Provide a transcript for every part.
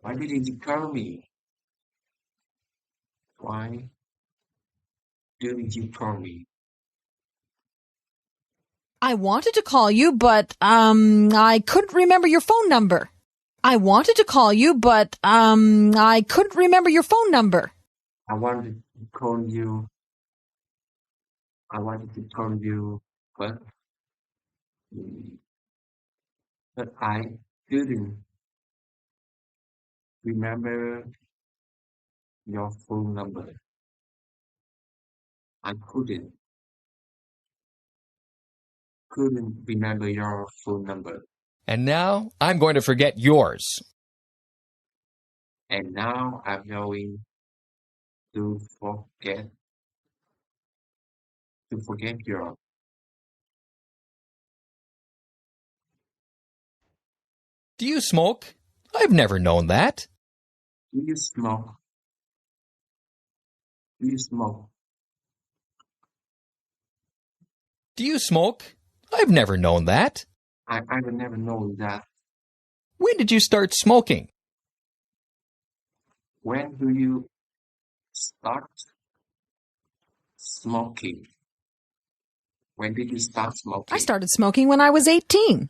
Why didn't you call me? Why didn't you call me? I wanted to call you, but, I couldn't remember your phone number. I wanted to call you, but, I couldn't remember your phone number. I wanted to call you. I wanted to call you, but but I couldn't remember your phone number. I couldn't remember your phone number. And now I'm going to forget yours. And now I'm going to forget your. Do you smoke? I've never known that. Do you smoke? Do you smoke? Do you smoke? I've never known that. I would never know that. When did you start smoking? When do you start smoking? When did you start smoking? I started smoking when I was 18.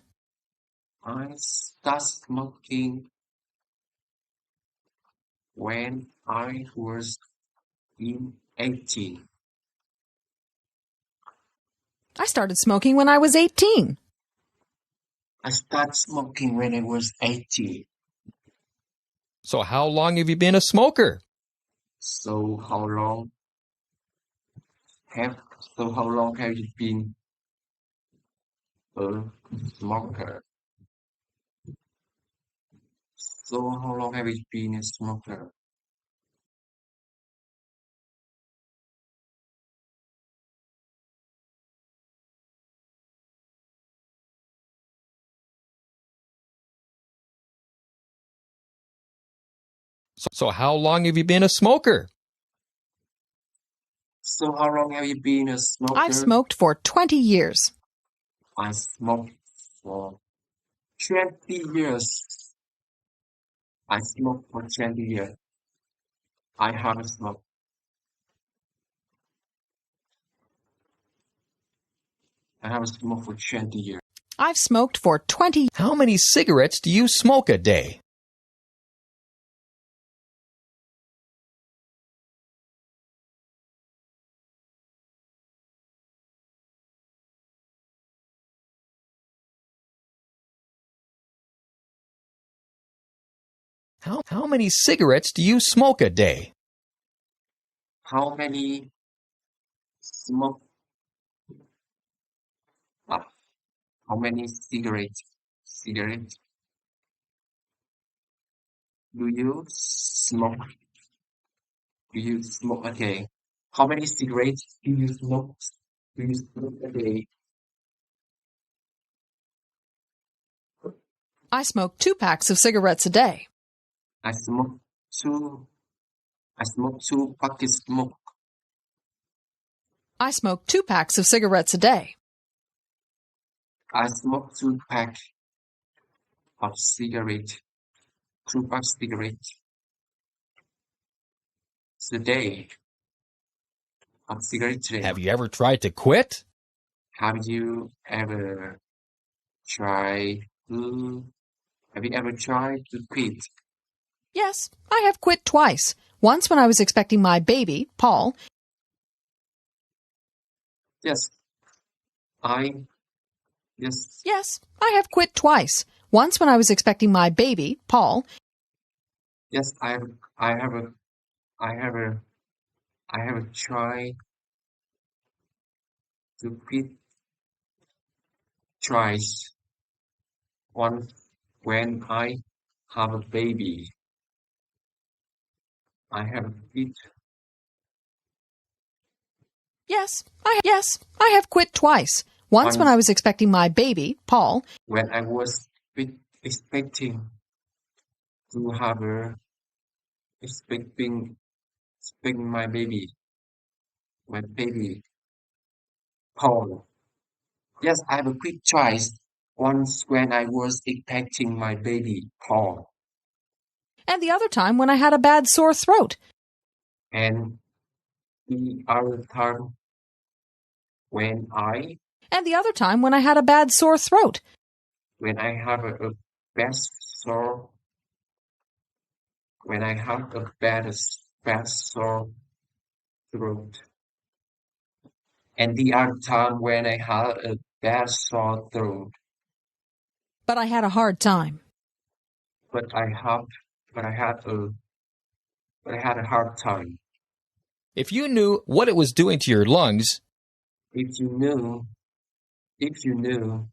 I started smoking when I was 18. I started smoking when I was 18. I started smoking when I was 18. So how long have you been a smoker? So how long have you been a smoker? So how long have you been a smoker? So how long have you been a smoker? So how long have you been a smoker? I've smoked for 20 years. I smoked for 20 years. I smoked for 20 years. I haven't smoked. I haven't smoked for 20 years. I've smoked for 20. How many cigarettes do you smoke a day? How many cigarettes do you smoke a day? How many smoke? How many cigarettes do you smoke? Do you smoke a day? How many cigarettes do you smoke? Do you smoke a day? I smoke 2 packs of cigarettes a day. I smoke two. I smoke two packets smoke. I smoke 2 packs of cigarettes a day. I smoke two pack of cigarette. Two pack cigarettes today. Of cigarette today. Have you ever tried to quit? Have you ever tried to? Have you ever tried to quit? Yes, I have quit twice. Once when I was expecting my baby, Paul. Yes. Yes. Yes, I have quit twice. Once when I was expecting my baby, Paul. Yes, I have I have a I have a I have a try to quit twice. Once when I have a baby. I have quit Yes, I have quit twice. Once when once I was expecting my baby, Paul. when I was expecting to have a expecting my baby Paul. Yes, I have a quick choice. Once when I was expecting my baby Paul. And the other time when I had a bad sore throat. And the other time when I And the other time when I had a bad sore throat. have a bad sore when I have a bad sore throat. And the other time when I had a bad sore throat. But I had a hard time. But I have but I had a hard time. If you knew what it was doing to your lungs, If you knew if you knew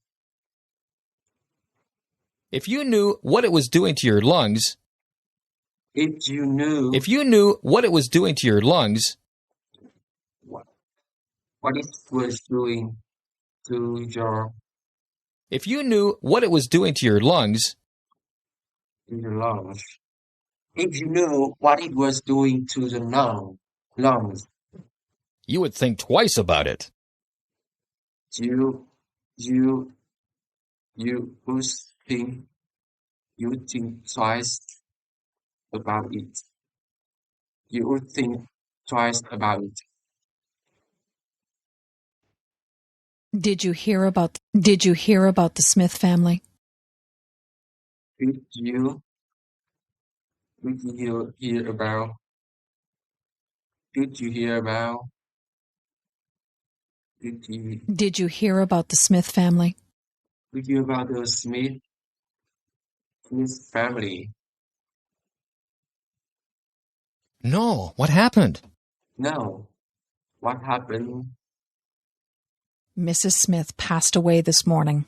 if you knew what it was doing to your lungs, if you knew if you knew what it was doing to your lungs, what it was doing to your if you knew what it was doing to your lungs, lungs. If you knew what it was doing to the lungs, you would think twice about it. you you you would think you would think twice about it. You would think twice about it. Did you hear about the Smith family? Did you hear about? Did you hear about? Did you Did you hear about the Smith family? hear about the Smith family? No, what happened? No. What happened? Mrs. Smith passed away this morning.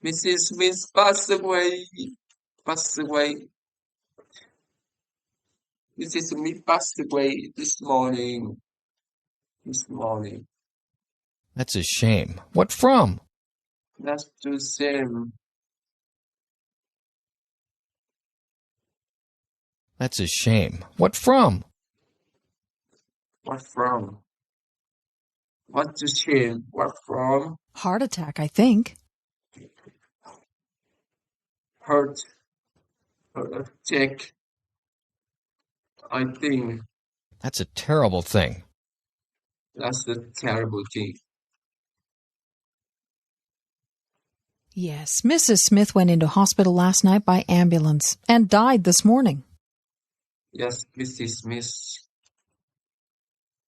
Mrs. Smith passed away. Passed away. Mrs. Smith passed away this morning. This morning. That's a shame. What from? That's too same. That's a shame. What from? What from? What to shame? What from? Heart attack, I think. Hurt. Attack. I think That's a terrible thing. that's a terrible thing. Yes, Mrs. Smith went into hospital last night by ambulance and died this morning. Yes, Mrs. Smith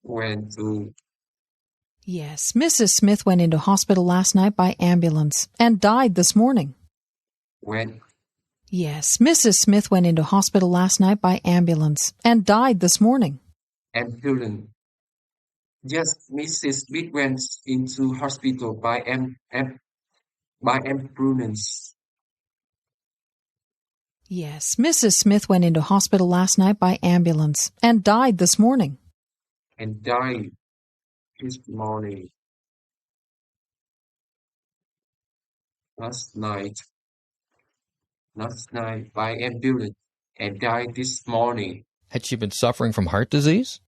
went to Yes, Mrs. Smith went into hospital last night by ambulance and died this morning. went Yes, Mrs. Smith went into hospital last night by ambulance and died this morning. ambulance. Yes, Mrs. Smith went into hospital by ambulance. Yes, Mrs. Smith went into hospital last night by ambulance and died this morning. And died this morning. Last night by ambulance and died this morning. Had she been suffering from heart disease?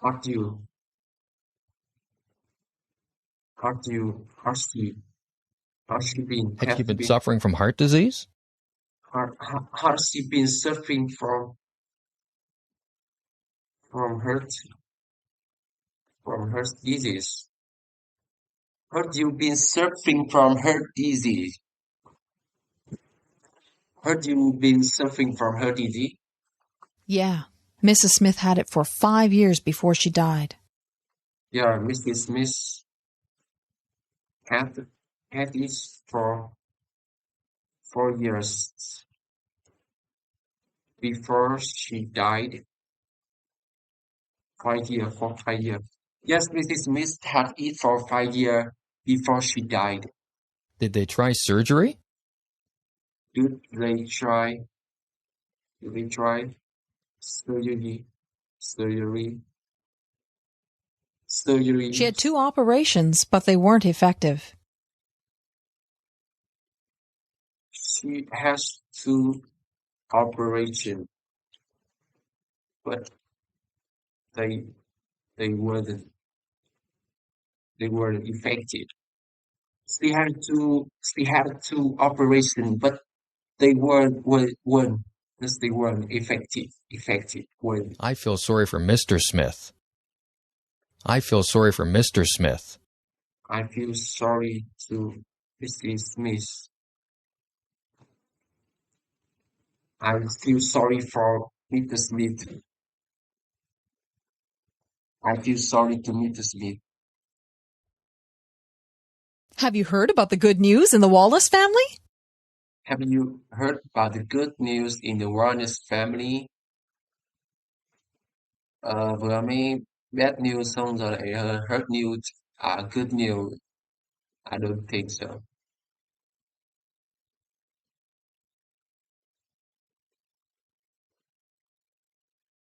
Has she been Had she been suffering from heart disease? has she been suffering from heart disease? Have you been suffering from heart disease? Have you been suffering from heart disease? Yeah, Mrs. Smith had it for 5 years before she died. Yeah, Mrs. Smith had it for 4 years before she died. 5 years. Yes, Mrs. Smith had it for 5 years before she died. Did they try surgery? Did they try surgery? She had 2 operations, but they weren't effective. She has 2 operations, but they weren't effective. She had two operations, but They weren't, because they weren't effective weren't. I feel sorry for Mr. Smith. I feel sorry for Mr. Smith. I feel sorry to Mrs. Smith. I feel sorry for Mr. Smith. I feel sorry to Mr. Smith. Have you heard about the good news in the Wallace family? Have you heard about the good news in the Warnes family? Vừa mới bad news xong rồi lại heard news. Good news. I don't think so.